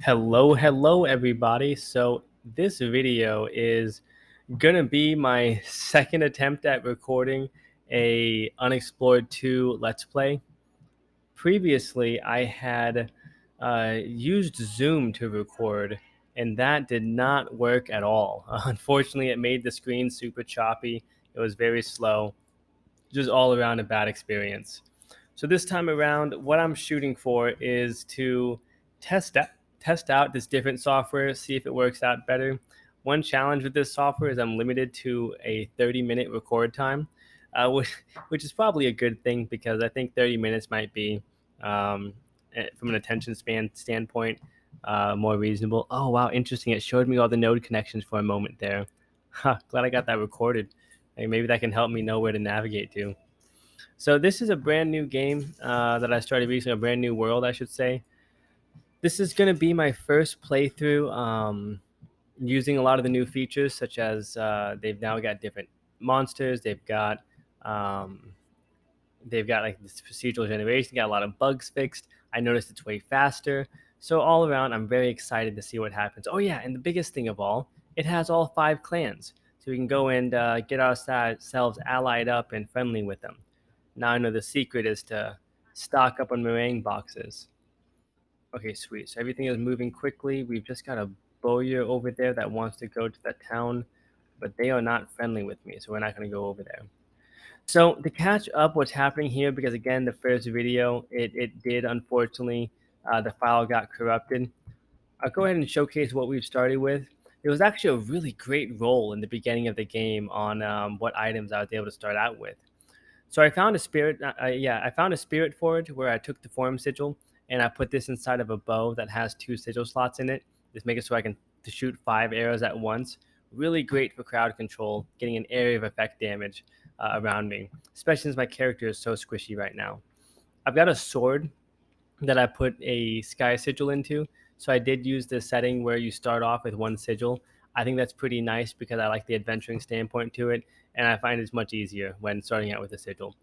Hello everybody. So this video is gonna be my second attempt at recording a Unexplored 2 Let's Play. Previously, I had used Zoom to record, and that did not work at all. Unfortunately, it made the screen super choppy. It was very slow, just all around a bad experience. So this time around, what I'm shooting for is to test out, test out this different software, see if it works out better. One challenge with this software is I'm limited to a 30-minute record time, which is probably a good thing because I think 30 minutes might be, from an attention span standpoint, more reasonable. Oh, wow, interesting. It showed me all the node connections for a moment there. Huh, glad I got that recorded. Hey, maybe that can help me know where to navigate to. So this is a brand new game that I started recently, a brand new world, I should say. This is going to be my first playthrough using a lot of the new features, such as they've now got different monsters. Um, they've got like this procedural generation, got a lot of bugs fixed. I noticed it's way faster. So all around, I'm very excited to see what happens. Oh yeah, and the biggest thing of all, it has all 5 clans. So we can go and get ourselves allied up and friendly with them. Now I know the secret is to stock up on meringue boxes. Okay, sweet. So everything is moving quickly. We've just got a bowyer over there that wants to go to that town, but they are not friendly with me, so we're not going to go over there. So to catch up what's happening here, because again, the first video, it did unfortunately, the file got corrupted. I'll go ahead and showcase what we've started with. It was actually a really great roll in the beginning of the game on what items I was able to start out with. So I found a spirit. I found a spirit forge where I took the form sigil and I put this inside of a bow that has 2 sigil slots in it. Just make it so I can to shoot 5 arrows at once. Really great for crowd control, getting an area of effect damage around me, especially since my character is so squishy right now. I've got a sword that I put a sky sigil into. So I did use the setting where you start off with 1 sigil. I think that's pretty nice because I like the adventuring standpoint to it, and I find it's much easier when starting out with a sigil.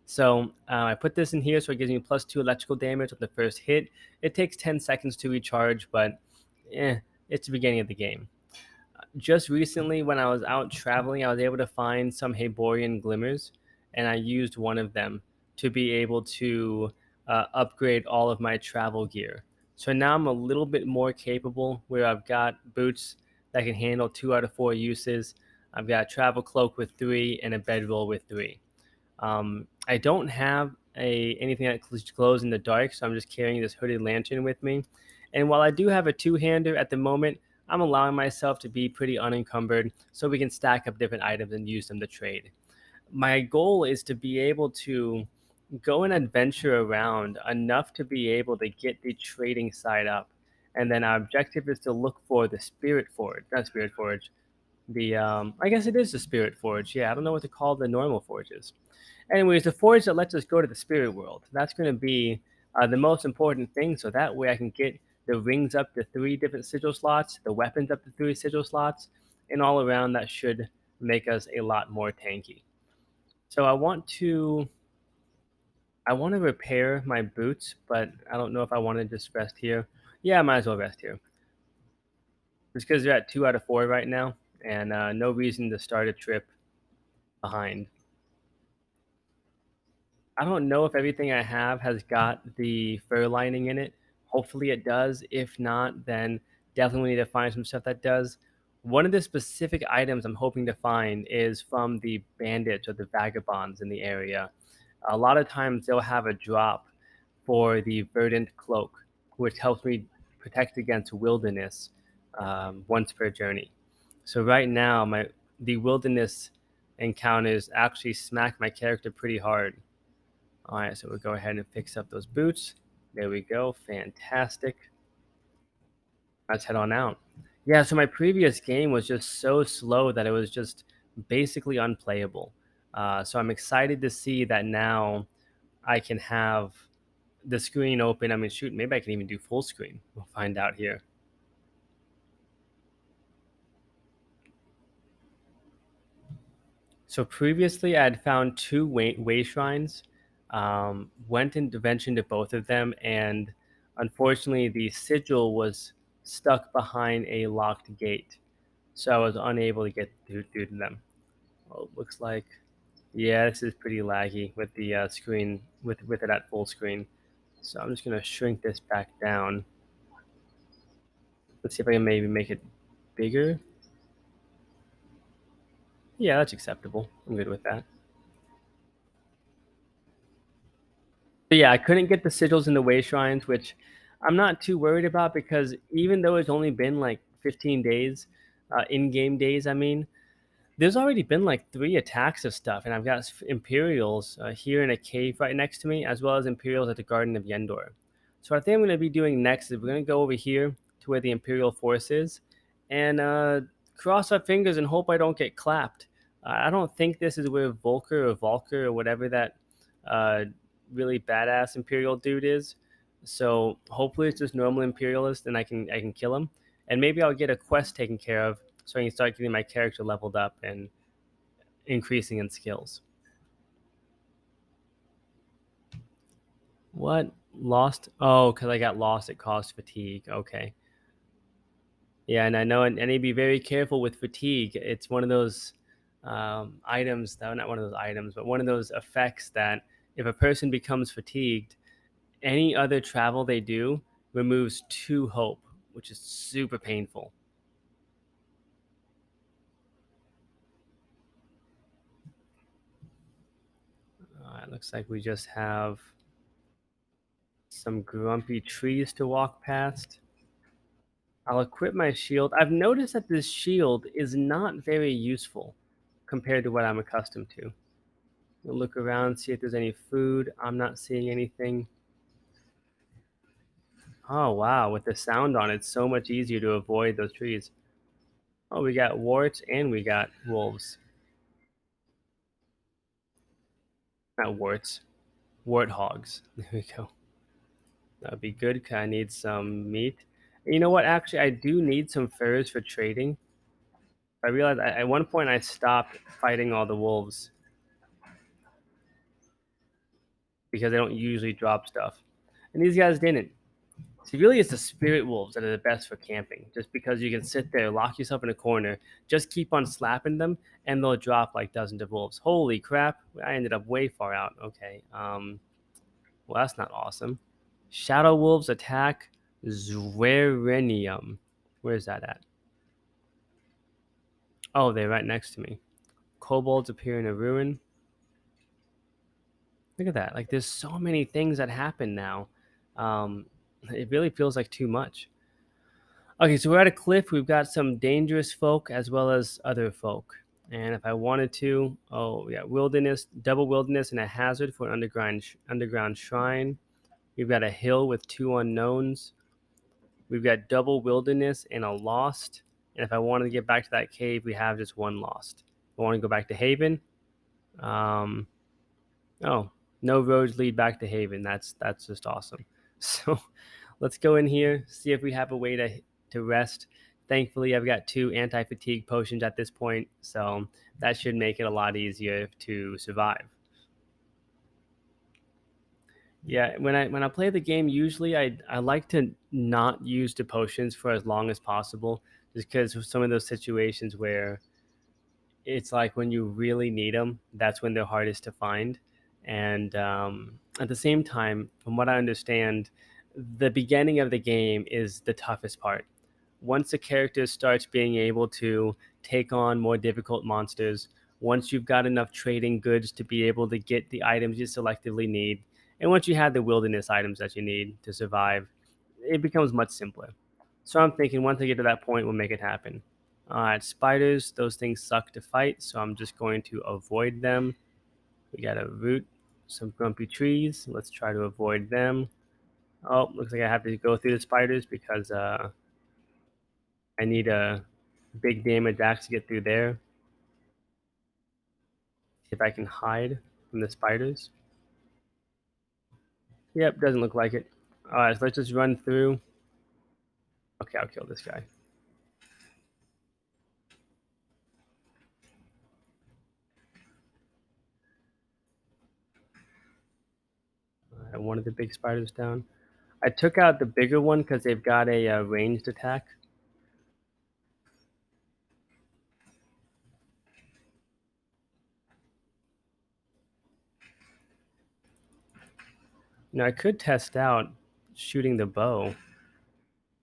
So I put this in here, so it gives me +2 electrical damage on the first hit. It takes 10 seconds to recharge, but it's the beginning of the game. Just recently, when I was out traveling, I was able to find some Haborian glimmers, and I used one of them to be able to upgrade all of my travel gear. So now I'm a little bit more capable where I've got boots that can handle 2 out of 4 uses. I've got a travel cloak with 3 and a bedroll with 3. I don't have anything that glows in the dark, so I'm just carrying this hooded lantern with me. And while I do have a two-hander at the moment, I'm allowing myself to be pretty unencumbered so we can stack up different items and use them to trade. My goal is to be able to go and adventure around enough to be able to get the trading side up. And then our objective is to look for the Spirit Forge, not Spirit Forge, the I guess it is the Spirit Forge. Yeah, I don't know what to call the normal forges. Anyways, the forge that lets us go to the spirit world. That's going to be the most important thing. So that way I can get the rings up to 3 different sigil slots, the weapons up to 3 sigil slots, and all around that should make us a lot more tanky. So I want to repair my boots, but I don't know if I want to just rest here. Yeah, I might as well rest here. Just because they're at 2 out of 4 right now, and no reason to start a trip behind. I don't know if everything I have has got the fur lining in it. Hopefully it does. If not, then definitely need to find some stuff that does. One of the specific items I'm hoping to find is from the bandits or the vagabonds in the area. A lot of times they'll have a drop for the verdant cloak, which helps me protect against wilderness once per journey. So right now, the wilderness encounters actually smack my character pretty hard. All right, so we'll go ahead and fix up those boots. There we go. Fantastic. Let's head on out. Yeah, so my previous game was just so slow that it was just basically unplayable. So I'm excited to see that now I can have the screen open. I mean, shoot, maybe I can even do full screen. We'll find out here. So previously, I had found 2 way shrines. Went and ventured into both of them, and unfortunately, the sigil was stuck behind a locked gate, so I was unable to get through to them. Well, it looks like, yeah, this is pretty laggy with the screen with it at full screen. So I'm just gonna shrink this back down. Let's see if I can maybe make it bigger. Yeah, that's acceptable. I'm good with that. But yeah, I couldn't get the sigils in the way shrines, which I'm not too worried about because even though it's only been like 15 days, in-game days, I mean, there's already been like 3 attacks of stuff, and I've got Imperials here in a cave right next to me, as well as Imperials at the Garden of Yendor. So what I think I'm going to be doing next is we're going to go over here to where the Imperial force is, and cross our fingers and hope I don't get clapped. I don't think this is where Volker or whatever that uh, really badass Imperial dude is. So hopefully it's just normal Imperialist, and I can kill him, and maybe I'll get a quest taken care of so I can start getting my character leveled up and increasing in skills. What? Lost? Oh, because I got lost, it caused fatigue. Okay. Yeah, and I know, and you be very careful with fatigue. It's one of those items, though, not one of those items, but one of those effects that if a person becomes fatigued, any other travel they do removes 2 hope, which is super painful. It looks like we just have some grumpy trees to walk past. I'll equip my shield. I've noticed that this shield is not very useful compared to what I'm accustomed to. We'll look around, see if there's any food. I'm not seeing anything. Oh, wow. With the sound on, it's so much easier to avoid those trees. Oh, we got warts and we got wolves. Not warts, warthogs. There we go. That would be good because I need some meat. You know what? Actually, I do need some furs for trading. I realized at one point I stopped fighting all the wolves because they don't usually drop stuff. And these guys didn't. See, really, it's the spirit wolves that are the best for camping, just because you can sit there, lock yourself in a corner, just keep on slapping them, and they'll drop like dozens of wolves. Holy crap! I ended up way far out. Okay, well, that's not awesome. Shadow wolves attack Zwerenium. Where's that at? Oh, they're right next to me. Kobolds appear in a ruin. Look at that! Like, there's so many things that happen now. Um, it really feels like too much. Okay, so we're at a cliff. We've got some dangerous folk as well as other folk. And if I wanted to, oh yeah, wilderness, double wilderness, and a hazard for an underground shrine. We've got a hill with 2 unknowns. We've got double wilderness and a lost. And if I wanted to get back to that cave, we have just 1 lost. If I want to go back to Haven. Um, oh, no roads lead back to Haven. That's just awesome. So let's go in here, see if we have a way to rest. Thankfully, I've got 2 anti-fatigue potions at this point, so that should make it a lot easier to survive. Yeah, when I play the game, usually I like to not use the potions for as long as possible, just because of some of those situations where it's like when you really need them, that's when they're hardest to find. And at the same time, from what I understand, the beginning of the game is the toughest part. Once the character starts being able to take on more difficult monsters, once you've got enough trading goods to be able to get the items you selectively need, and once you have the wilderness items that you need to survive, it becomes much simpler. So I'm thinking once I get to that point, we'll make it happen. Spiders, those things suck to fight, so I'm just going to avoid them. We got to root some grumpy trees. Let's try to avoid them. Oh, looks like I have to go through the spiders because I need a big damage axe to get through there. See if I can hide from the spiders. Yep, doesn't look like it. Alright, so let's just run through. Okay, I'll kill this guy. One of the big spiders down. I took out the bigger one because they've got a ranged attack. Now I could test out shooting the bow. I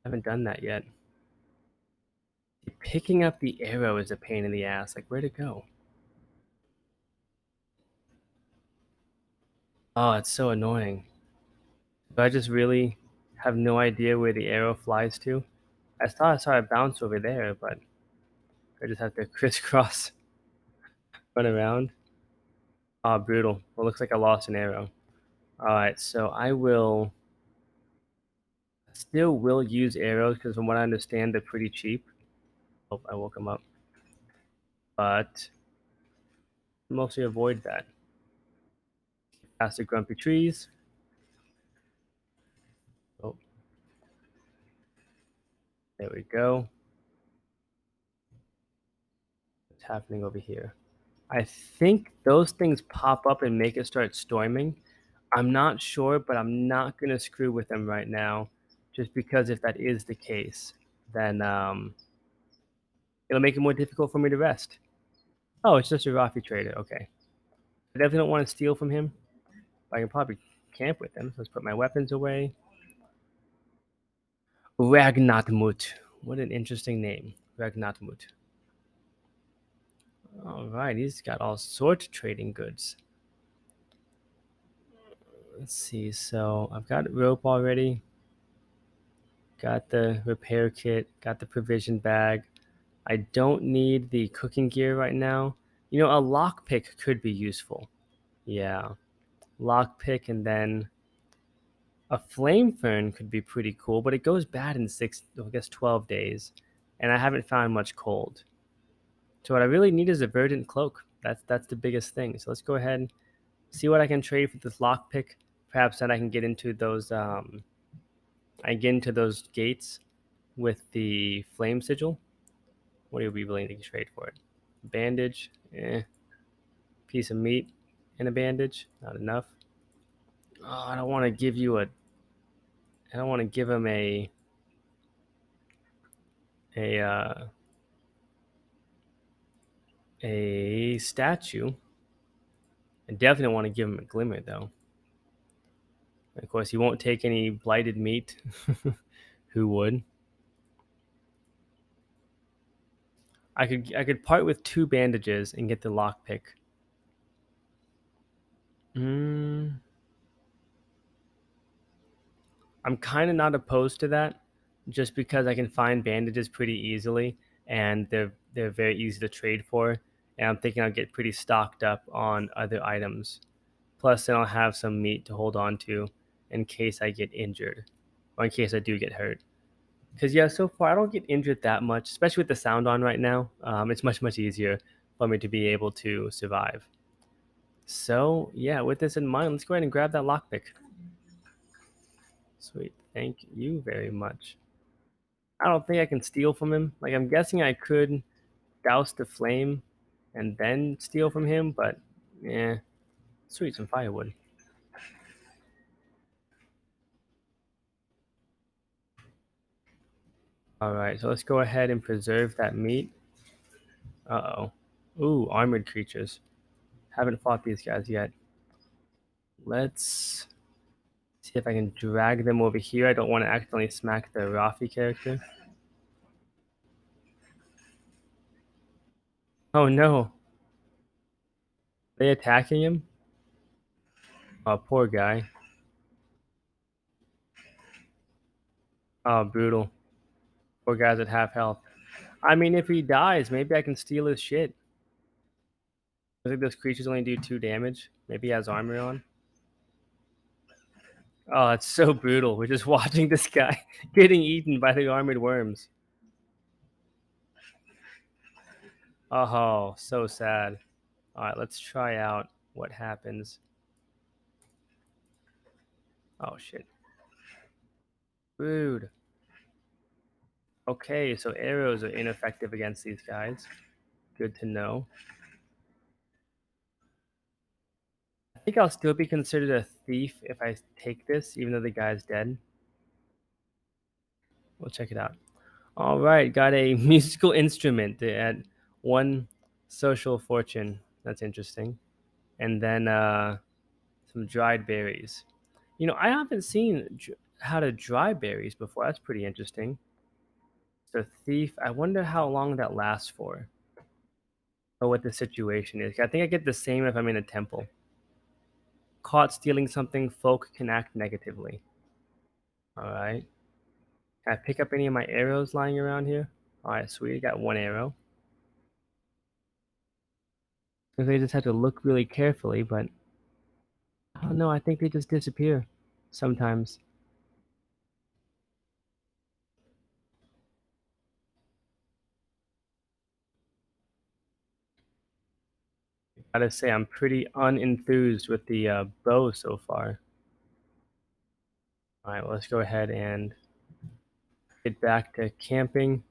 haven't done that yet. Picking up the arrow is a pain in the ass. Like, where'd it go? Oh, it's so annoying. Do I just really have no idea where the arrow flies to? I thought I saw it bounce over there, but I just have to crisscross, run around. Oh, brutal. Well, looks like I lost an arrow. All right, so I will still will use arrows because from what I understand, they're pretty cheap. Oh, I woke him up. But mostly avoid that. Past the grumpy trees. Oh, there we go. What's happening over here? I think those things pop up and make it start storming. I'm not sure, but I'm not gonna screw with them right now, just because if that is the case, then it'll make it more difficult for me to rest. Oh, it's just a Rafi trader. Okay, I definitely don't want to steal from him. But I can probably camp with him. So let's put my weapons away. Ragnatmut. What an interesting name, Ragnatmut. All right, he's got all sorts of trading goods. Let's see. So I've got rope already. Got the repair kit. Got the provision bag. I don't need the cooking gear right now. You know, a lockpick could be useful. Yeah, lockpick and then a flame fern could be pretty cool, but it goes bad in I guess 12 days, and I haven't found much cold. So what I really need is a verdant cloak. That's the biggest thing. So let's go ahead and see what I can trade for this lockpick. Perhaps then I can get into those gates with the flame sigil. What are we willing to trade for it? Bandage, piece of meat and a bandage, not enough. Oh, I don't want to give you a. I don't want to give him a uh, a statue. I definitely don't want to give him a glimmer though. Of course, he won't take any blighted meat. Who would? I could part with 2 bandages and get the lockpick. Mm, I'm kind of not opposed to that, just because I can find bandages pretty easily, and they're very easy to trade for. And I'm thinking I'll get pretty stocked up on other items. Plus, then I'll have some meat to hold on to in case I get injured, or in case I do get hurt. Because yeah, so far I don't get injured that much, especially with the sound on right now. It's much easier for me to be able to survive. So yeah, with this in mind, let's go ahead and grab that lockpick. Sweet, thank you very much. I don't think I can steal from him. Like I'm guessing I could douse the flame and then steal from him, but yeah, sweet, some firewood. All right, so let's go ahead and preserve that meat. Uh oh. Ooh, armored creatures. Haven't fought these guys yet. Let's see if I can drag them over here. I don't want to accidentally smack the Rafi character. Oh no. They attacking him? Oh, poor guy. Oh, brutal. Poor guy's at half health. I mean, if he dies, maybe I can steal his shit. I think those creatures only do 2 damage. Maybe he has armor on. Oh, it's so brutal. We're just watching this guy getting eaten by the armored worms. Oh, so sad. All right, let's try out what happens. Oh, shit. Rude. Okay, so arrows are ineffective against these guys. Good to know. I think I'll still be considered a thief if I take this, even though the guy's dead. We'll check it out. All right, got a musical instrument at one social fortune. That's interesting. And then some dried berries. I haven't seen how to dry berries before. That's pretty interesting. So thief. I wonder how long that lasts for, or what the situation is. I think I get the same if I'm in a temple. Caught stealing something, folk can act negatively. All right. Can I pick up any of my arrows lying around here? All right, sweet. I got one arrow. Because they just have to look really carefully, but I don't know. I think they just disappear sometimes. Gotta say, I'm pretty unenthused with the bow so far. All right, well, let's go ahead and get back to camping,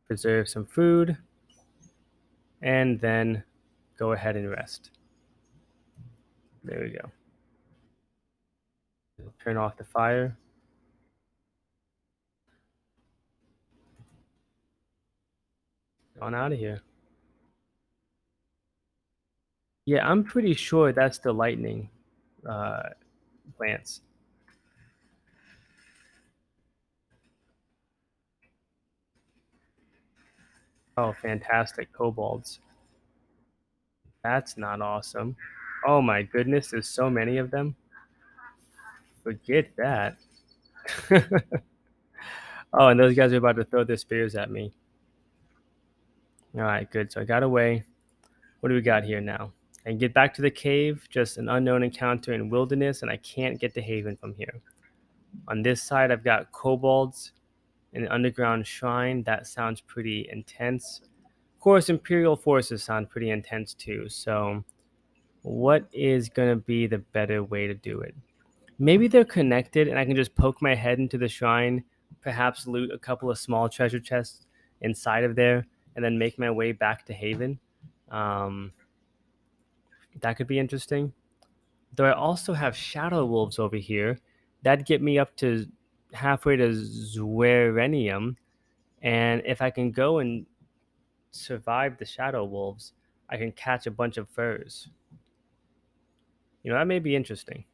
preserve some food, and then go ahead and rest. There we go. Turn off the fire. On out of here. Yeah, I'm pretty sure that's the lightning uh, plants. Oh, fantastic kobolds. That's not awesome. Oh my goodness, there's so many of them. Forget that. Oh, and those guys are about to throw their spears at me. All right, good. So I got away. What do we got here now? I can get back to the cave, just an unknown encounter in wilderness, and I can't get to Haven from here. On this side, I've got kobolds and an underground shrine. That sounds pretty intense. Of course, Imperial forces sound pretty intense too. So, what is going to be the better way to do it? Maybe they're connected and I can just poke my head into the shrine, perhaps loot a couple of small treasure chests inside of there, and then make my way back to Haven. Um, that could be interesting. Though I also have shadow wolves over here. That'd get me up to halfway to Zwerenium. And if I can go and survive the shadow wolves, I can catch a bunch of furs. That may be interesting.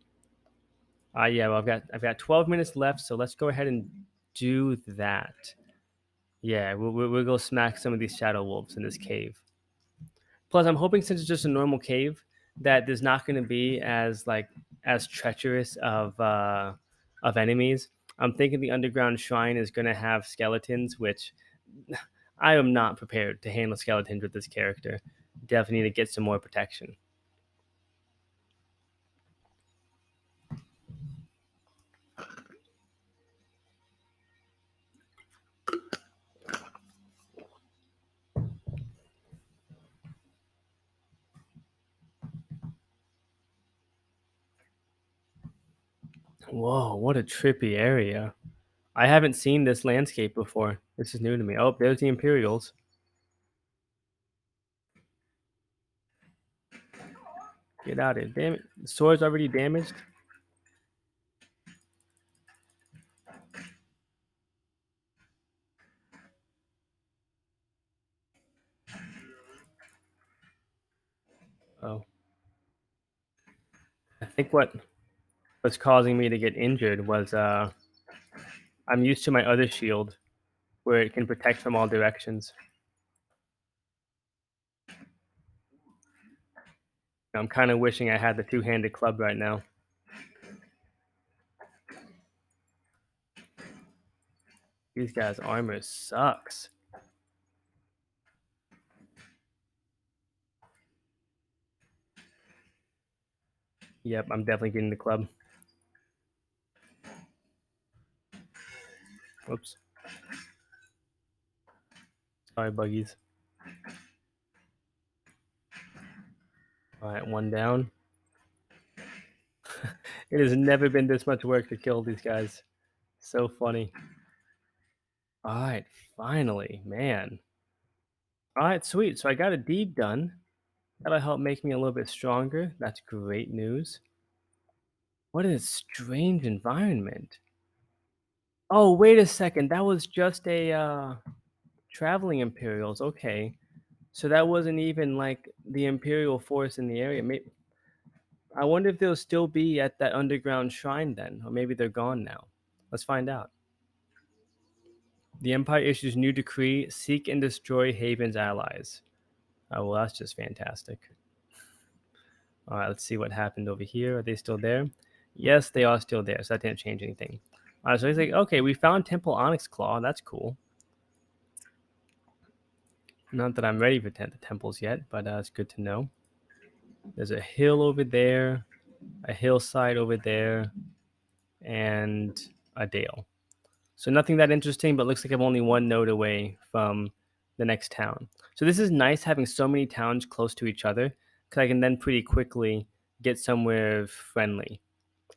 Yeah, well, I've got 12 minutes left, so let's go ahead and do that. Yeah, we'll go smack some of these shadow wolves in this cave. Plus, I'm hoping since it's just a normal cave that there's not going to be as treacherous of enemies. I'm thinking the underground shrine is going to have skeletons, which I am not prepared to handle skeletons with this character. Definitely need to get some more protection. Whoa, what a trippy area. I haven't seen this landscape before. This is new to me. Oh, there's the Imperials. Get out of here. Damn it. The sword's already damaged. Oh. I think what was causing me to get injured was I'm used to my other shield where it can protect from all directions. I'm kind of wishing I had the two-handed club right now. These guys' armor sucks. Yep, I'm definitely getting the club. Oops. Sorry, buggies. All right, one down. It has never been this much work to kill these guys. So funny. All right, finally, man. All right, sweet. So I got a deed done. That'll help make me a little bit stronger. That's great news. What a strange environment. Oh, wait a second. That was just a traveling Imperials. Okay. So that wasn't even like the Imperial force in the area. I wonder if they'll still be at that underground shrine then, or maybe they're gone now. Let's find out. The Empire issues new decree: seek and destroy Haven's allies. Oh, well, that's just fantastic. All right, let's see what happened over here. Are they still there? Yes, they are still there, so that didn't change anything. All right, so he's like, okay, we found Temple Onyx Claw. That's cool. Not that I'm ready for the temples yet, but it's good to know. There's a hill over there, a hillside over there, and a dale. So nothing that interesting, but looks like I'm only one node away from the next town. So this is nice having so many towns close to each other, because I can then pretty quickly get somewhere friendly.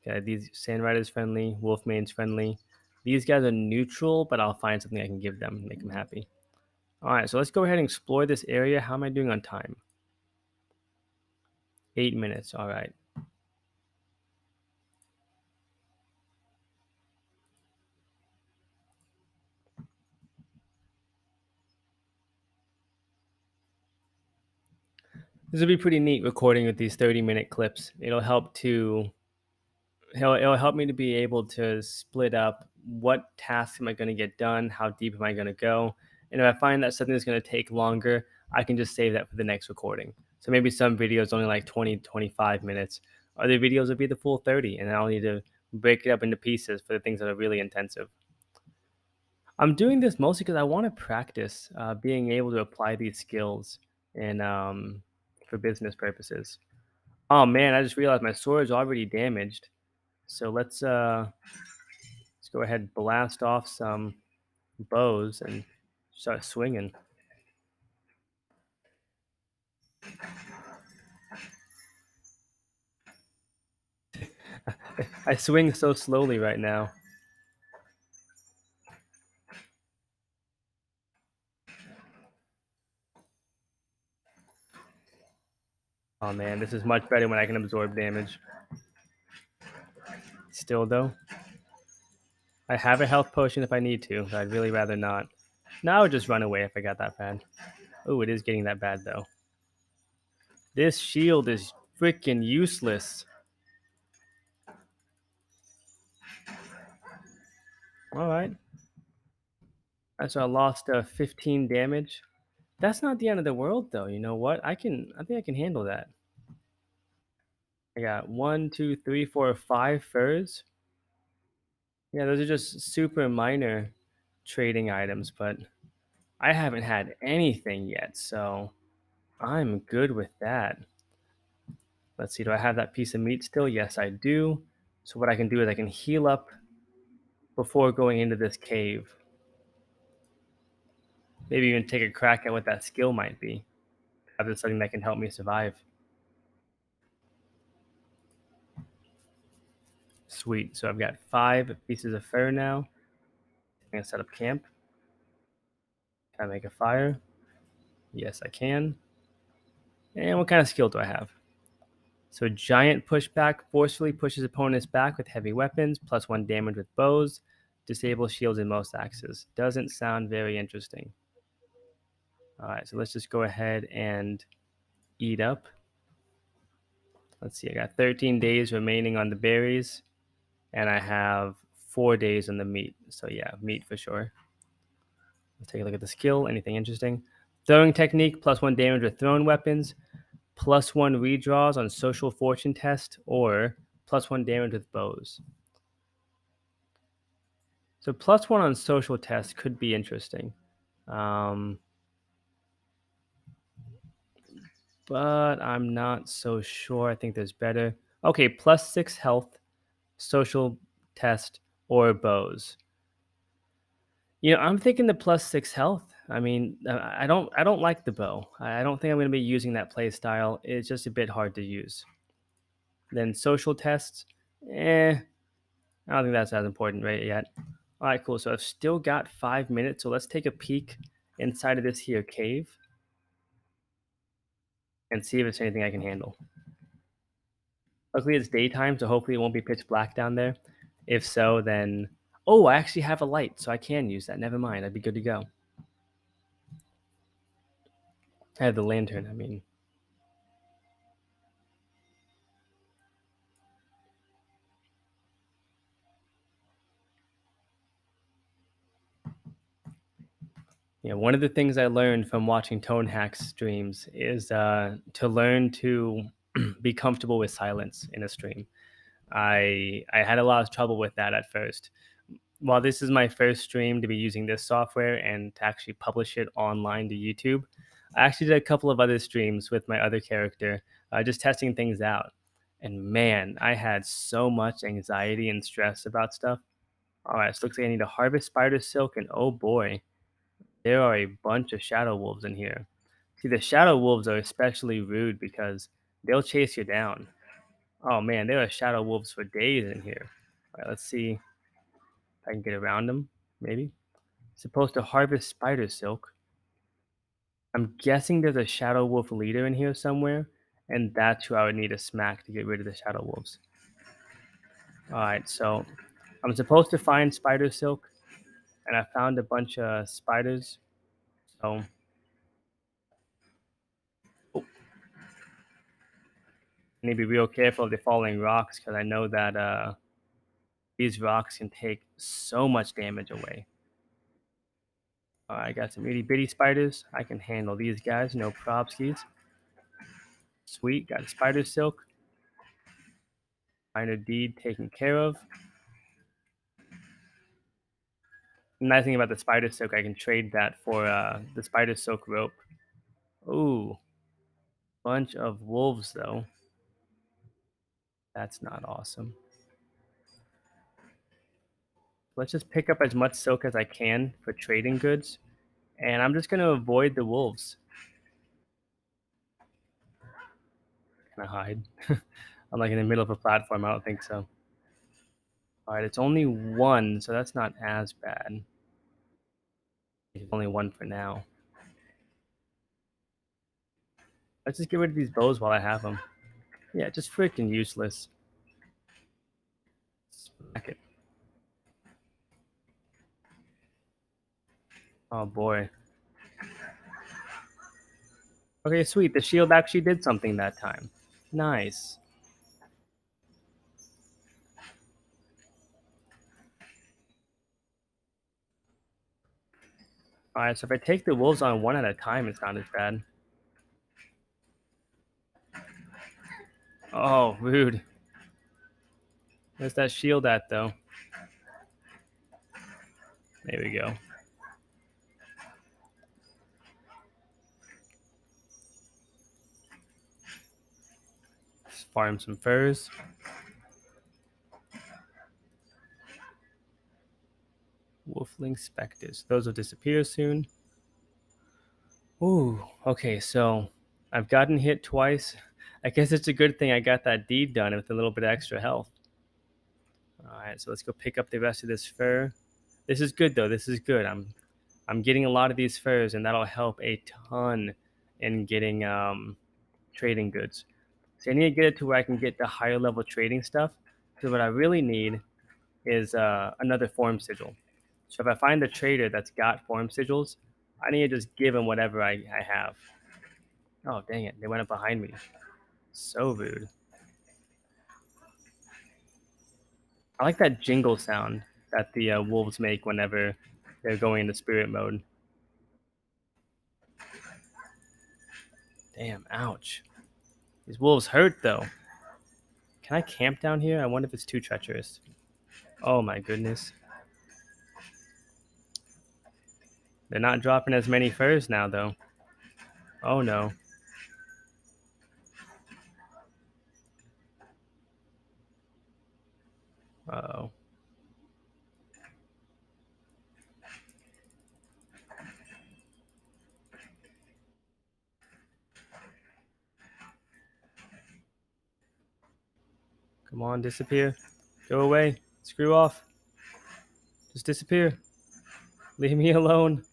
Okay, these Sand Riders friendly, Wolfmane's friendly. These guys are neutral, but I'll find something I can give them, make them happy. All right, so let's go ahead and explore this area. How am I doing on time? 8 minutes. All right. This will be pretty neat recording with these 30-minute clips. It'll help me to be able to split up what tasks am I going to get done, how deep am I going to go, and if I find that something is going to take longer, I can just save that for the next recording. So maybe some videos only like 20, 25 minutes. Other videos will be the full 30, and I'll need to break it up into pieces for the things that are really intensive. I'm doing this mostly because I want to practice being able to apply these skills in for business purposes. Oh man, I just realized my sword is already damaged. So let's go ahead and blast off some bows and start swinging. I swing so slowly right now. Oh man, this is much better when I can absorb damage. Still though, I have a health potion if I need to, but I'd really rather not. Now I would just run away if I got that bad. Oh, it is getting that bad though. This shield is freaking useless. All right. So I lost 15 damage. That's not the end of the world, though. You know what? I think I can handle that. I got one, two, three, four, five furs. Yeah, those are just super minor trading items, but I haven't had anything yet, so I'm good with that. Let's see, do I have that piece of meat still? Yes, I do. So what I can do is I can heal up before going into this cave. Maybe even take a crack at what that skill might be. If there's something that can help me survive. Sweet. So I've got 5 pieces of fur now. I'm gonna set up camp. Can I make a fire? Yes, I can. And what kind of skill do I have? So giant pushback forcefully pushes opponents back with heavy weapons, +1 damage with bows, disable shields in most axes. Doesn't sound very interesting. All right, so let's just go ahead and eat up. Let's see, I got 13 days remaining on the berries, and I have 4 days on the meat. So yeah, meat for sure. Let's take a look at the skill. Anything interesting? Throwing technique, +1 damage with thrown weapons, +1 redraws on social fortune test, or +1 damage with bows. So +1 on social test could be interesting. Um, but I'm not so sure. I think there's better. Okay, +6 health, social test, or bows. I'm thinking the +6 health. I mean, I don't like the bow. I don't think I'm going to be using that play style. It's just a bit hard to use. Then social tests, I don't think that's as important right yet. All right, cool. So I've still got 5 minutes. So let's take a peek inside of this here cave and see if it's anything I can handle. Luckily, it's daytime, so hopefully it won't be pitch black down there. If so, then Oh, I actually have a light, so I can use that. Never mind. I'd be good to go. I have the lantern, I mean. Yeah, one of the things I learned from watching Tone Hack's streams is to learn to be comfortable with silence in a stream. I had a lot of trouble with that at first. While this is my first stream to be using this software and to actually publish it online to YouTube, I actually did a couple of other streams with my other character, just testing things out. And man, I had so much anxiety and stress about stuff. All right, so it looks like I need to harvest spider silk, and oh boy, there are a bunch of shadow wolves in here. See, the shadow wolves are especially rude because they'll chase you down. Oh man, there are shadow wolves for days in here. All right, let's see if I can get around them, maybe. Supposed to harvest spider silk. I'm guessing there's a shadow wolf leader in here somewhere, and that's who I would need to smack to get rid of the shadow wolves. All right, so I'm supposed to find spider silk, and I found a bunch of spiders. So oh, I need to be real careful of the falling rocks because I know that these rocks can take so much damage away. I got some itty bitty spiders. I can handle these guys, no probskis. Sweet, got spider silk. Minor deed taken care of. Nice thing about the spider silk, I can trade that for the spider silk rope. Ooh, bunch of wolves though. That's not awesome. Let's just pick up as much silk as I can for trading goods, and I'm just gonna avoid the wolves. Can I hide? I'm like in the middle of a platform. I don't think so. All right, it's only one, so that's not as bad. It's only one for now. Let's just get rid of these bows while I have them. Yeah, just freaking useless. Smack it. Oh boy. Okay, sweet. The shield actually did something that time. Nice. Alright, so if I take the wolves on one at a time, it's not as bad. Oh, rude. Where's that shield at, though? There we go. Let's farm some furs. Wolfling specters. Those will disappear soon. Ooh, okay, so I've gotten hit twice. I guess it's a good thing I got that deed done with a little bit of extra health. Alright, so let's go pick up the rest of this fur. This is good though. This is good. I'm getting a lot of these furs, and that'll help a ton in getting trading goods. So I need to get it to where I can get the higher level trading stuff. So what I really need is another form sigil. So if I find a trader that's got form sigils, I need to just give him whatever I have. Oh dang it! They went up behind me. So rude. I like that jingle sound that the wolves make whenever they're going into spirit mode. Damn, ouch. These wolves hurt though. Can I camp down here? I wonder if it's too treacherous. Oh my goodness. They're not dropping as many furs now though. Oh no. Uh-oh. Come on, disappear. Go away. Screw off. Just disappear. Leave me alone.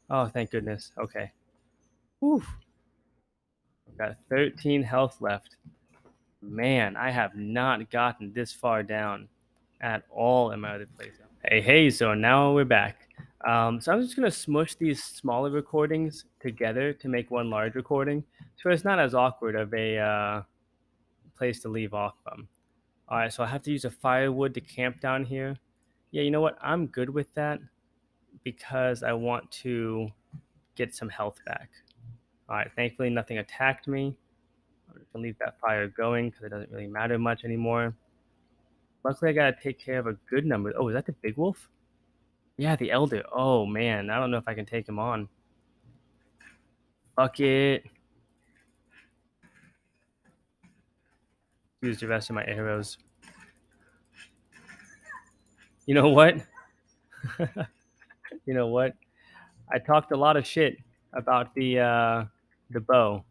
Oh, thank goodness. Okay. Whew. I've got 13 health left. Man, I have not gotten this far down. at all in my other playtime. Hey, so now we're back. So I'm just gonna smush these smaller recordings together to make one large recording, so it's not as awkward of a place to leave off from. All right, so I have to use a firewood to camp down here. Yeah, you know what? I'm good with that because I want to get some health back. All right, thankfully nothing attacked me. I'm just gonna leave that fire going because it doesn't really matter much anymore. Luckily, I gotta take care of a good number. Oh, is that the big wolf? Yeah, the elder. Oh man, I don't know if I can take him on. Fuck it. Use the rest of my arrows. You know what? You know what? I talked a lot of shit about the bow,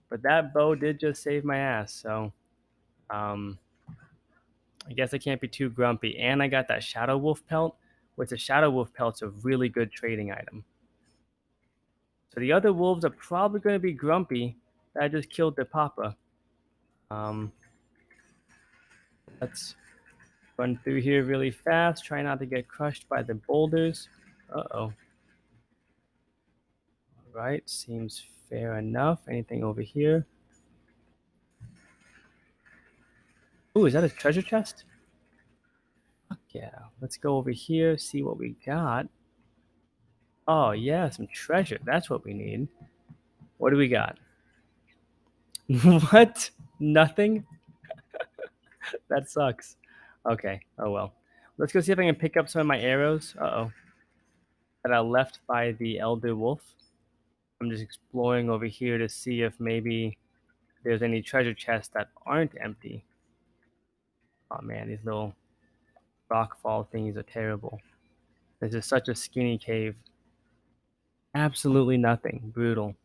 but that bow did just save my ass. So um, I guess I can't be too grumpy. And I got that shadow wolf pelt, which the shadow wolf pelt's a really good trading item. So the other wolves are probably going to be grumpy that I just killed their papa. Um, let's run through here really fast. Try not to get crushed by the boulders. Uh-oh. Right, seems fair enough. Anything over here? Ooh, is that a treasure chest? Fuck yeah. Let's go over here, see what we got. Oh yeah, some treasure. That's what we need. What do we got? What? Nothing? That sucks. Okay, oh well. Let's go see if I can pick up some of my arrows. Uh-oh. That I left by the elder wolf. I'm just exploring over here to see if maybe there's any treasure chests that aren't empty. Oh man, these little rock fall thingies are terrible. This is such a skinny cave. Absolutely nothing. Brutal.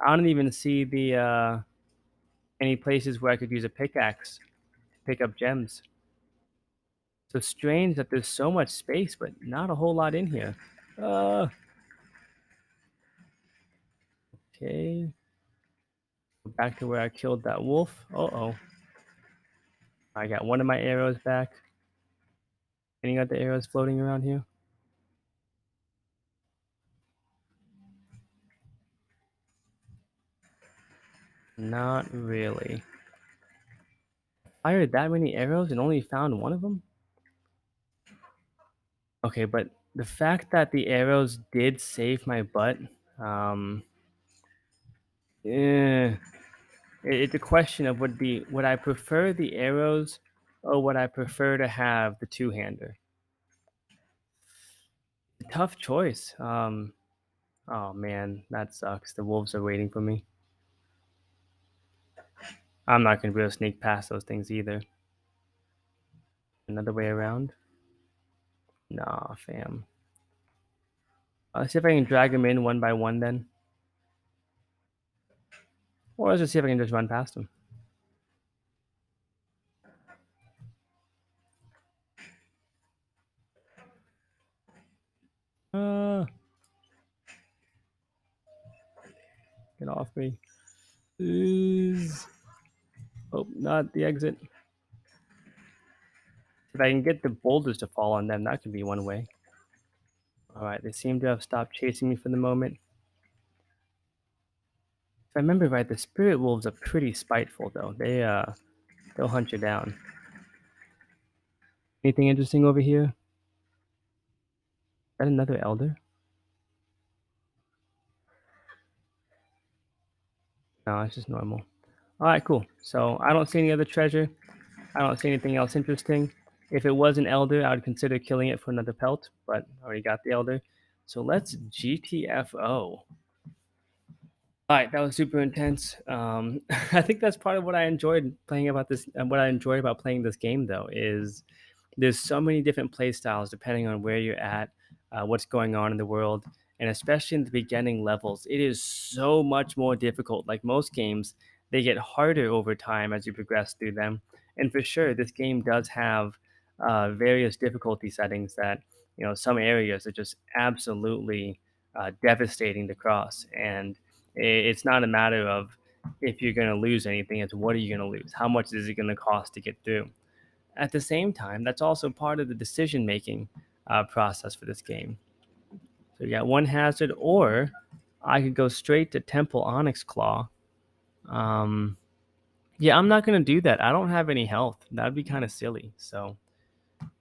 I don't even see the any places where I could use a pickaxe to pick up gems. So strange that there's so much space, but not a whole lot in here. Uh, okay. Go back to where I killed that wolf. Uh-oh. I got one of my arrows back. Any other arrows floating around here? Not really. Fired that many arrows and only found one of them? Okay, but the fact that the arrows did save my butt, um, eh, it's a question of would I prefer the arrows or would I prefer to have the two-hander? Tough choice. Oh man, that sucks. The wolves are waiting for me. I'm not gonna be able to sneak past those things either. Another way around? Nah, fam. Let's see if I can drag them in one by one then. Or let's just see if I can just run past them. Uh, get off me. Please. Oh, not the exit. If I can get the boulders to fall on them, that could be one way. Alright, they seem to have stopped chasing me for the moment. If I remember right, the spirit wolves are pretty spiteful though. They'll hunt you down. Anything interesting over here? Is that another elder? No, it's just normal. Alright, cool. So I don't see any other treasure. I don't see anything else interesting. If it was an elder, I would consider killing it for another pelt, but I already got the elder. So let's GTFO. All right, that was super intense. I think that's part of what I enjoyed playing about this. What I enjoyed about playing this game, though, is there's so many different play styles depending on where you're at, what's going on in the world, and especially in the beginning levels, it is so much more difficult. Like most games, they get harder over time as you progress through them. And for sure, this game does have various difficulty settings that some areas are just absolutely devastating to cross, and it's not a matter of if you're going to lose anything; it's what are you going to lose? How much is it going to cost to get through? At the same time, that's also part of the decision making process for this game. So you got one hazard, or I could go straight to Temple Onyx Claw. Um, yeah, I'm not gonna do that. I don't have any health. That'd be kind of silly. So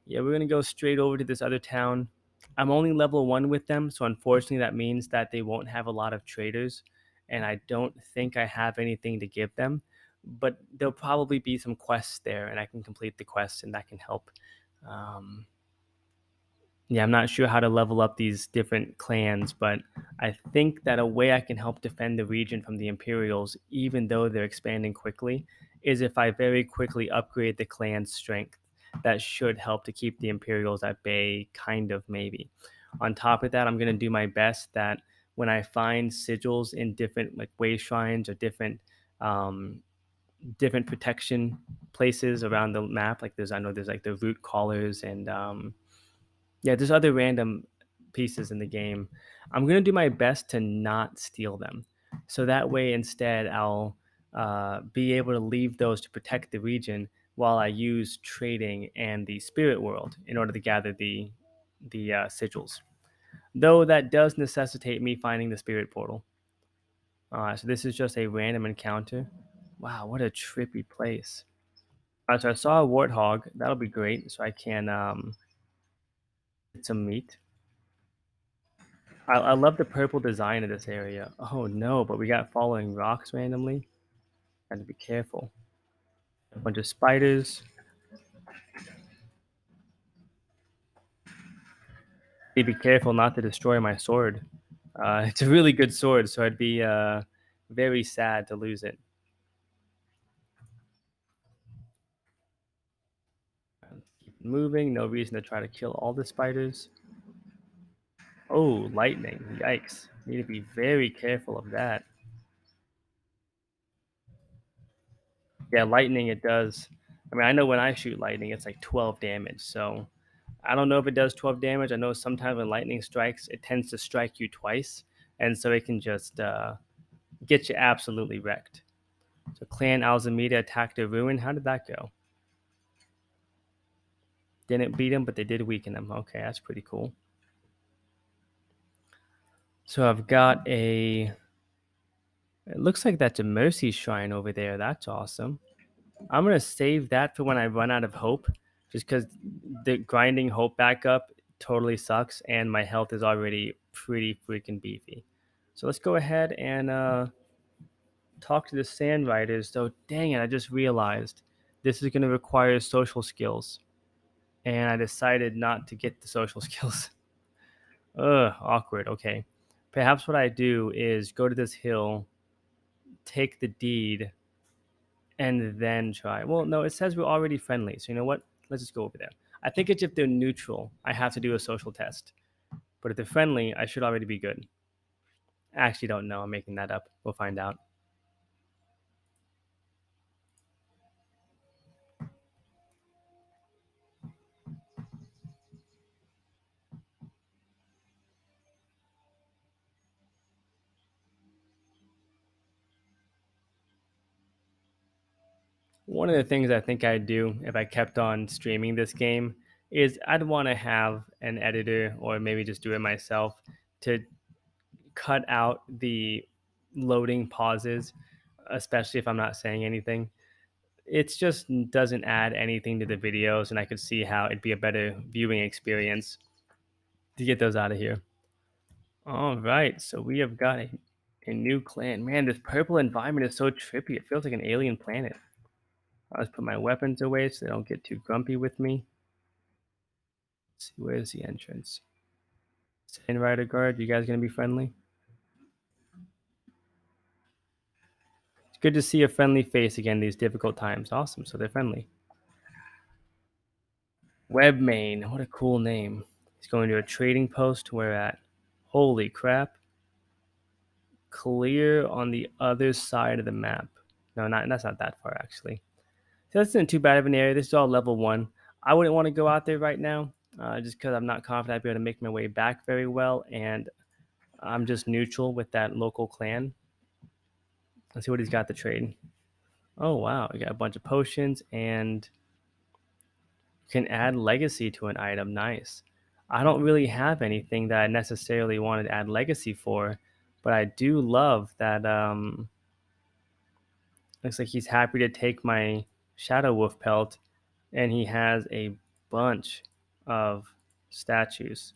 yeah, we're gonna go straight over to this other town. I'm only level one with them, so unfortunately that means that they won't have a lot of traders, and I don't think I have anything to give them. But there'll probably be some quests there, and I can complete the quests, and that can help. Um, yeah, I'm not sure how to level up these different clans, but I think that a way I can help defend the region from the Imperials, even though they're expanding quickly, is if I very quickly upgrade the clan's strength. That should help to keep the Imperials at bay, kind of, maybe. On top of that, I'm going to do my best that when I find sigils in different like way shrines or um, different protection places around the map, like I know there's like the root collars and yeah, there's other random pieces in the game. I'm gonna do my best to not steal them, so that way instead I'll be able to leave those to protect the region while I use trading and the spirit world in order to gather the sigils. Though that does necessitate me finding the spirit portal. So this is just a random encounter. Wow, what a trippy place. So I saw a warthog. That'll be great. So I can get some meat. I love the purple design of this area. Oh no, but we got falling rocks randomly. Got to be careful. A bunch of spiders. Need to be careful not to destroy my sword. It's a really good sword, so I'd be very sad to lose it. Keep moving. No reason to try to kill all the spiders. Oh, lightning. Yikes. Need to be very careful of that. Yeah, lightning, it does. I mean, I know when I shoot lightning, it's like 12 damage. So I don't know if it does 12 damage. I know sometimes when lightning strikes, it tends to strike you twice. And so it can just get you absolutely wrecked. So Clan Alzameda attacked a ruin. How did that go? Didn't beat him, but they did weaken him. Okay, that's pretty cool. So I've got a. It looks like that's a mercy shrine over there. That's awesome. I'm gonna save that for when I run out of hope, just because the grinding hope back up totally sucks, and my health is already pretty freaking beefy. So let's go ahead and talk to the Sand Riders. Though, dang it, I just realized this is gonna require social skills, and I decided not to get the social skills. Ugh, awkward. Okay, perhaps what I do is go to this hill, take the deed, and then try. Well, no, it says we're already friendly. So you know what? Let's just go over there. I think it's if they're neutral, I have to do a social test. But if they're friendly, I should already be good. I actually don't know. I'm making that up. We'll find out. One of the things I think I'd do if I kept on streaming this game is I'd want to have an editor or maybe just do it myself to cut out the loading pauses, especially if I'm not saying anything. It's just doesn't add anything to the videos, and I could see how it'd be a better viewing experience to get those out of here. All right, so we have got a new clan. Man, this purple environment is so trippy. It feels like an alien planet. I'll just put my weapons away so they don't get too grumpy with me. Let's see, where's the entrance? Sand Rider Guard, you guys gonna be friendly? It's good to see a friendly face again these difficult times. Awesome, so they're friendly. Webmain, what a cool name. He's going to a trading post. Where at? Holy crap. Clear on the other side of the map. No, that's not that far actually. So that's not too bad of an area. This is all level one. I wouldn't want to go out there right now, just because I'm not confident I'd be able to make my way back very well, and I'm just neutral with that local clan. Let's see what he's got to trade. Oh wow, we got a bunch of potions and Can add legacy to an item. Nice. I don't really have anything that I necessarily wanted to add legacy for, but I do love that. Looks like he's happy to take my Shadow Wolf pelt, and he has a bunch of statues.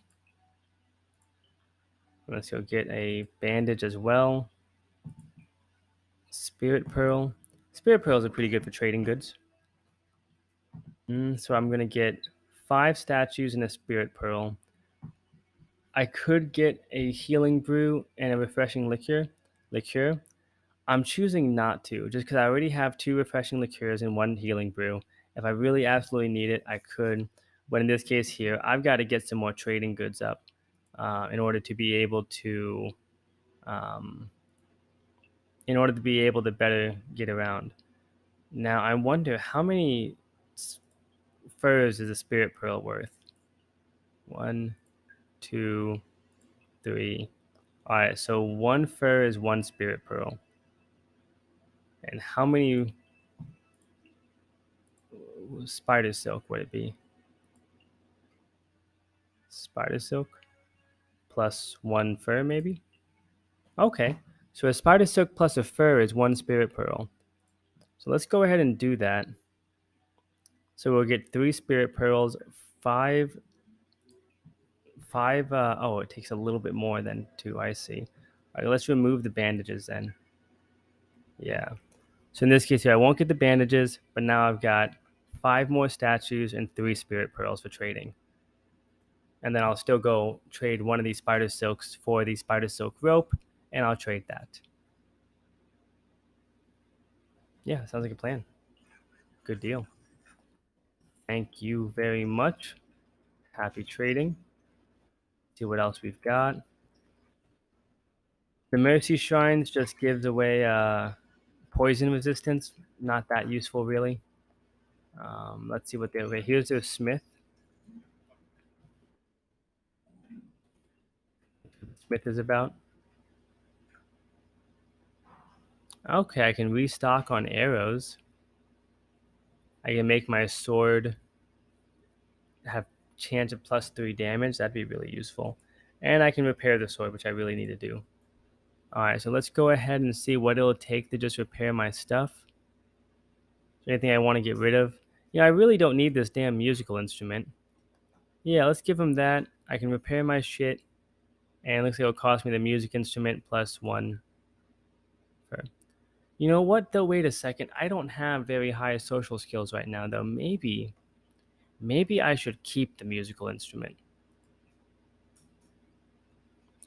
Let's go get a bandage as well. Spirit Pearl. Spirit Pearls are pretty good for trading goods. So I'm going to get 5 statues and a Spirit Pearl. I could get a healing brew and a refreshing liqueur. I'm choosing not to, just because I already have 2 refreshing liqueurs and 1 healing brew. If I really absolutely need it, I could. But in this case here, I've got to get some more trading goods up in order to be able to, um, better get around. Now I wonder how many furs is a spirit pearl worth? One, two, three. All right, so 1 fur is 1 spirit pearl. And how many spider silk would it be? Spider silk plus 1 fur, maybe? Okay, so a spider silk plus a fur is 1 spirit pearl. So let's go ahead and do that. So we'll get 3 spirit pearls, five, five. Oh, it takes a little bit more than 2. I see. All right, let's remove the bandages then. Yeah. So in this case here, I won't get the bandages, but now I've got 5 more statues and 3 spirit pearls for trading. And then I'll still go trade one of these spider silks for the spider silk rope, and I'll trade that. Yeah, sounds like a plan. Good deal. Thank you very much. Happy trading. See what else we've got. The Mercy Shrines just gives away poison resistance. Not that useful, really. Let's see what they have. Here's their Smith. Smith is about. Okay, I can restock on arrows. I can make my sword have chance of +3 damage. That'd be really useful. And I can repair the sword, which I really need to do. Alright, so let's go ahead and see what it'll take to just repair my stuff. Is there anything I want to get rid of? Yeah, I really don't need this damn musical instrument. Yeah, let's give him that. I can repair my shit. And it looks like it'll cost me the music instrument +1. You know what, though? Wait a second. I don't have very high social skills right now, though. Maybe I should keep the musical instrument.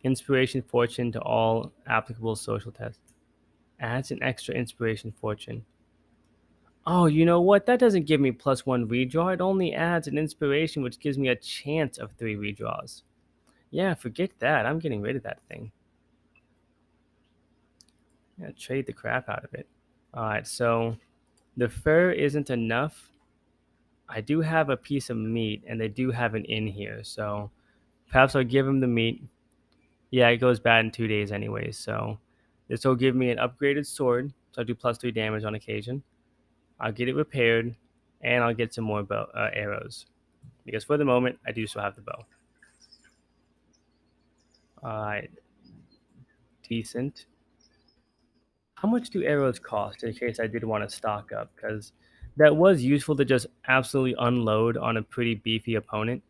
Inspiration fortune to all applicable social tests. Adds an extra inspiration fortune. Oh, you know what? That doesn't give me +1 redraw. It only adds an inspiration, which gives me a chance of 3 redraws. Yeah, forget that. I'm getting rid of that thing. Yeah, trade the crap out of it. Alright, so the fur isn't enough. I do have a piece of meat, and they do have an inn here, so perhaps I'll give him the meat. Yeah, it goes bad in 2 days anyway, so this will give me an upgraded sword, so I'll do +3 damage on occasion. I'll get it repaired, and I'll get some more arrows. Because for the moment, I do still have the bow. Alright, decent. How much do arrows cost in case I did want to stock up? Because that was useful to just absolutely unload on a pretty beefy opponent.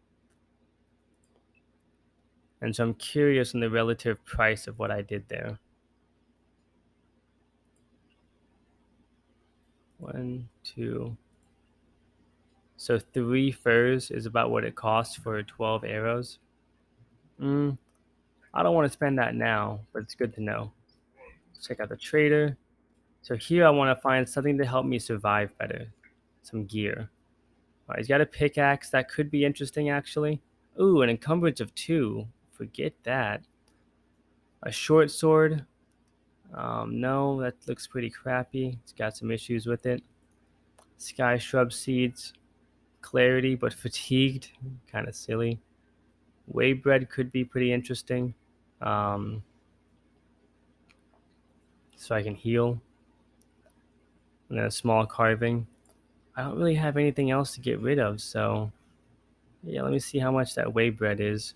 And so I'm curious on the relative price of what I did there. 1, 2. So 3 furs is about what it costs for 12 arrows. I don't want to spend that now, but it's good to know. Check out the trader. So here I want to find something to help me survive better. Some gear. All right, he's got a pickaxe. That could be interesting, actually. Ooh, an encumbrance of 2. Forget that. A short sword. No, that looks pretty crappy. It's got some issues with it. Sky shrub seeds. Clarity, but fatigued. Kind of silly. Whey bread could be pretty interesting. So I can heal. And then a small carving. I don't really have anything else to get rid of, so yeah, let me see how much that whey bread is.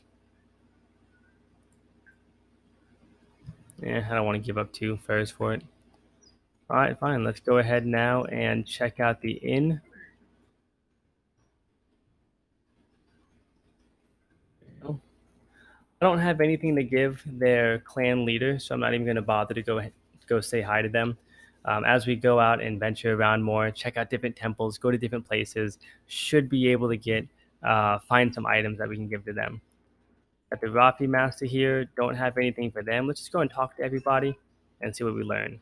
Yeah, I don't want to give up 2 furs for it. All right, fine. Let's go ahead now and check out the inn. Oh, I don't have anything to give their clan leader, so I'm not even going to bother to go say hi to them. As we go out and venture around more, check out different temples, go to different places, should be able to get find some items that we can give to them. At the Rafi Master here, don't have anything for them. Let's just go and talk to everybody and see what we learn.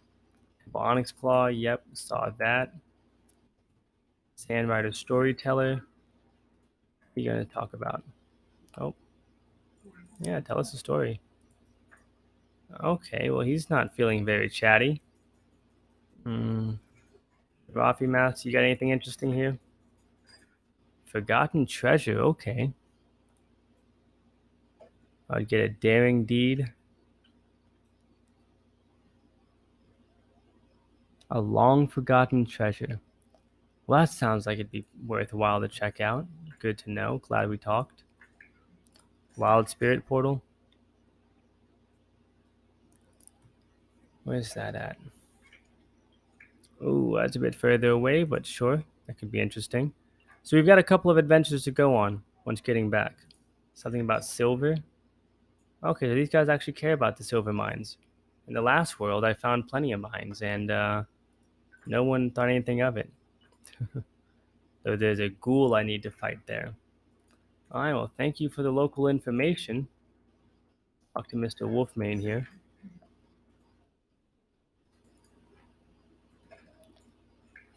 Onyx Claw, yep, saw that. Sandrider Storyteller, what are you going to talk about? Oh, yeah, tell us a story. Okay, well, he's not feeling very chatty. Hmm. Rafi Master, you got anything interesting here? Forgotten Treasure, okay. I'd get a Daring Deed. A Long Forgotten Treasure. Well, that sounds like it'd be worthwhile to check out. Good to know. Glad we talked. Wild Spirit Portal. Where's that at? Ooh, that's a bit further away, but sure. That could be interesting. So we've got a couple of adventures to go on once getting back. Something about silver. Okay, so these guys actually care about the silver mines. In the last world, I found plenty of mines, and no one thought anything of it. Though there's a ghoul I need to fight there. All right, well, thank you for the local information. Talk to Mr. Wolfmane here.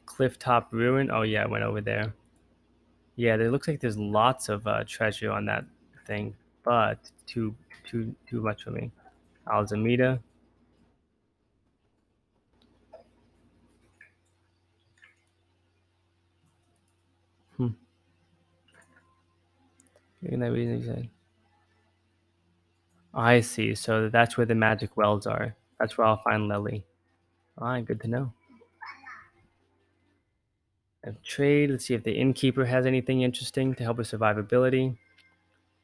Clifftop Ruin. Oh, yeah, I went over there. Yeah, there looks like there's lots of treasure on that thing, but too much for me. Alzamita. Hmm. Isn't that reason you said? I see. So that's where the magic wells are. That's where I'll find Lily. All right, good to know. And trade. Let's see if the innkeeper has anything interesting to help with survivability.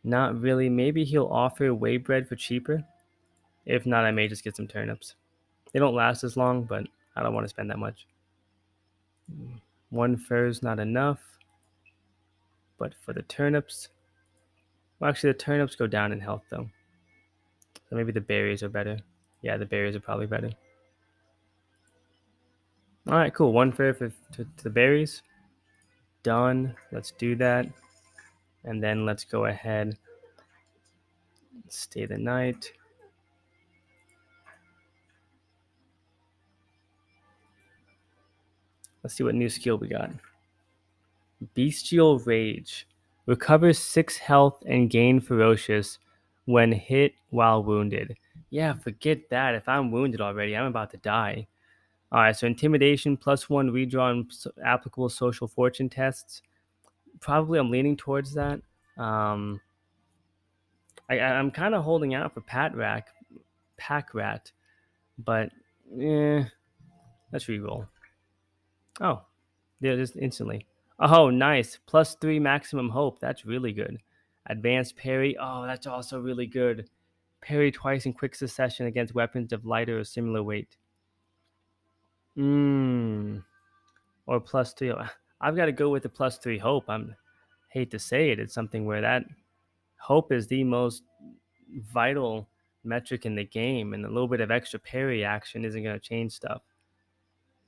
Not really. Maybe he'll offer whey bread for cheaper. If not, I may just get some turnips. They don't last as long, but I don't want to spend that much. 1 fur's not enough. But for the turnips, well, actually, the turnips go down in health though. So maybe the berries are better. Yeah, the berries are probably better. All right, cool. 1 fur to the berries. Done. Let's do that. And then let's go ahead, stay the night. Let's see what new skill we got. Bestial Rage. Recovers 6 health and gain ferocious when hit while wounded. Yeah, forget that. If I'm wounded already, I'm about to die. All right, so intimidation +1 redraw on applicable social fortune tests. Probably I'm leaning towards that. Um, I'm kind of holding out for Pack Rat, but let's reroll. Oh, yeah, just instantly. Oh, nice. +3 maximum hope. That's really good. Advanced parry. Oh, that's also really good. Parry twice in quick succession against weapons of lighter or similar weight. Mmm. Or +3. I've got to go with the +3 hope. I'm hate to say it. It's something where that hope is the most vital metric in the game, and a little bit of extra parry action isn't going to change stuff.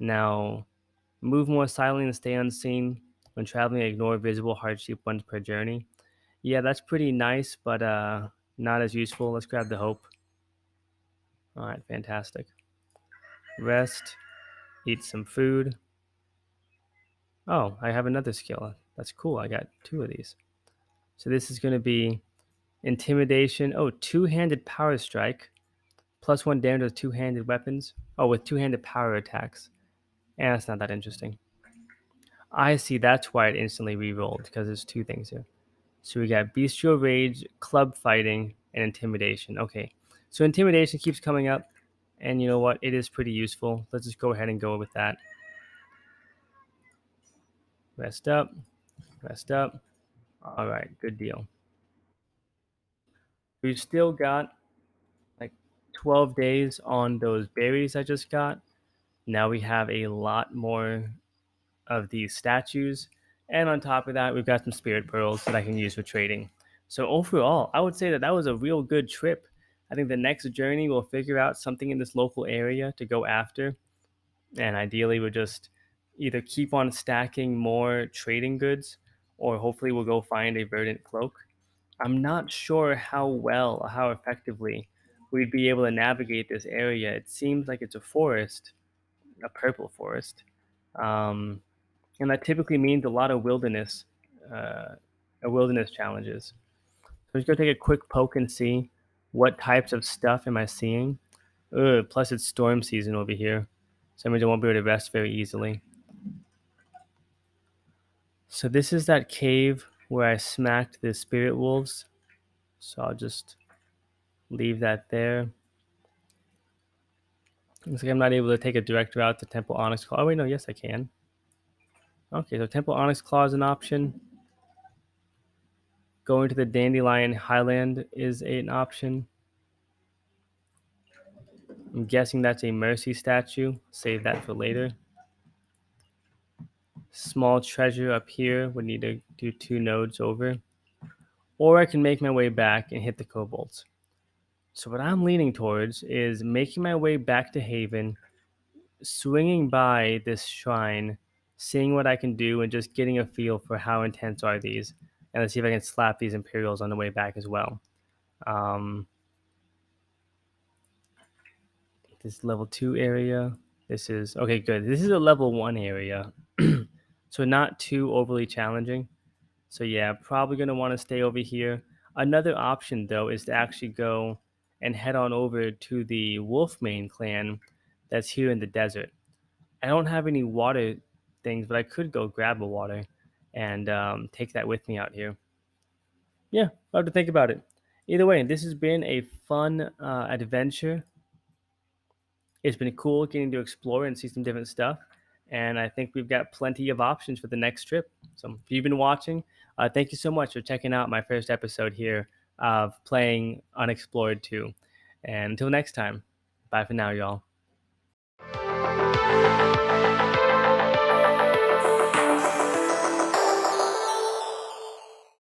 Now, move more silently and stay unseen when traveling. Ignore visible hardship once per journey. Yeah, that's pretty nice, but not as useful. Let's grab the hope. All right, fantastic. Rest, eat some food. Oh, I have another skill. That's cool. I got 2 of these. So this is going to be intimidation. Oh, two-handed power strike. +1 damage with two-handed weapons. Oh, with two-handed power attacks. And that's not that interesting. I see. That's why it instantly re-rolled, because there's 2 things here. So we got Bestial Rage, Club Fighting, and Intimidation. Okay, so Intimidation keeps coming up, and you know what? It is pretty useful. Let's just go ahead and go with that. Rest up, rest up. All right, good deal. We've still got like 12 days on those berries I just got. Now we have a lot more of these statues. And on top of that, we've got some spirit pearls that I can use for trading. So overall, I would say that that was a real good trip. I think the next journey we'll figure out something in this local area to go after, and ideally we'll just either keep on stacking more trading goods, or hopefully we'll go find a verdant cloak. I'm not sure how well or how effectively we'd be able to navigate this area. It seems like it's a forest, a purple forest. Um, and that typically means a lot of uh, wilderness challenges. So let's go take a quick poke and see what types of stuff am I seeing. Ugh, plus it's storm season over here, so that means I won't be able to rest very easily. So this is that cave where I smacked the spirit wolves. So I'll just leave that there. Looks like I'm not able to take a direct route to Temple Onyx Claw. Oh wait, no, yes I can. Okay, so Temple Onyx Claw is an option. Going to the Dandelion Highland is an option. I'm guessing that's a Mercy statue. Save that for later. Small treasure up here. Would need to do 2 nodes over. Or I can make my way back and hit the kobolds. So what I'm leaning towards is making my way back to Haven, swinging by this shrine, seeing what I can do, and just getting a feel for how intense are these. And let's see if I can slap these Imperials on the way back as well. Um, this level 2 area. This is okay, good. This is a level 1 area. So not too overly challenging. So yeah, probably going to want to stay over here. Another option though is to actually go and head on over to the Wolfmane clan that's here in the desert. I don't have any water things, but I could go grab a water and take that with me out here. Yeah, I'll have to think about it. Either way, this has been a fun adventure. It's been cool getting to explore and see some different stuff. And I think we've got plenty of options for the next trip. So if you've been watching, thank you so much for checking out my first episode here of playing Unexplored 2. And until next time, bye for now, y'all.